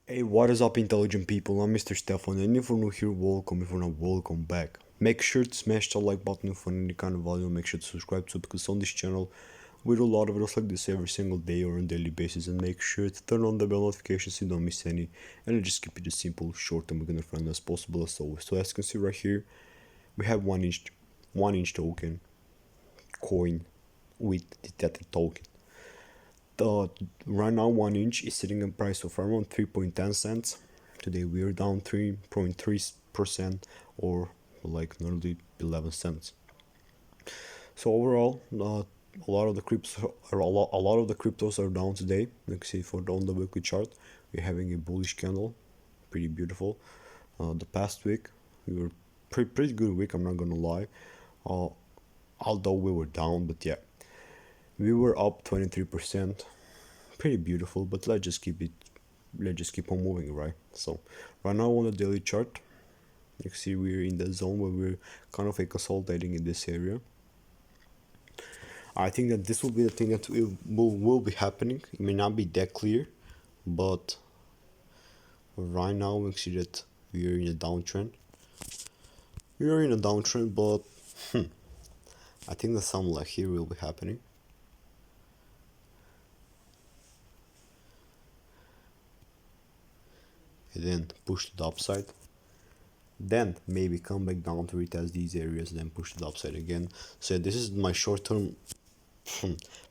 Hey, what is up, intelligent people? I'm Mr. Stefan, and if you're new here, welcome. If you're not, welcome back. Make sure to smash the like button for any kind of value. Make sure to subscribe to because on this channel we do a lot of videos like this every single day or on daily basis. And make sure to turn on the bell notifications so you don't miss any. And just keep it as simple, short, and we're gonna friendly as possible as always. So as you can see right here, we have one inch token coin with the Tether token. The right now 1 inch is sitting in price of around 3.10 cents. Today we are down 3.3% or like nearly 11 cents. So overall, a lot of the cryptos are down today. Let's see for on the weekly chart, we're having a bullish candle, pretty beautiful. The past week we were pretty good week. I'm not gonna lie. Uh, Although we were down, but yeah, we were up 23%, pretty beautiful. But let's just keep on moving, right? So right now on the daily chart, you see we're in the zone where we're kind of consolidating in this area. I think that this will be the thing that will be happening. It may not be that clear, but right now we see that we are in a downtrend. We are in a downtrend, but I think that something like here will be happening. And then push to the upside, then maybe come back down to retest these areas, then push to the upside again. So this is my short-term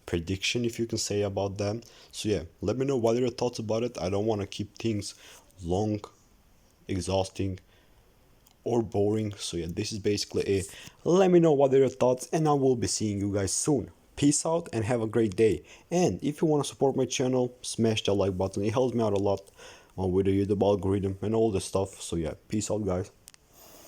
prediction, if you can say, about them. So yeah, let me know what are your thoughts about it. I don't want to keep things long, exhausting, or boring. So yeah, this is basically a let me know what are your thoughts, and I will be seeing you guys soon. Peace out and have a great day. And if you want to support my channel, smash that like button. It helps me out a lot with the YouTube algorithm and all the stuff. So yeah, peace out, guys.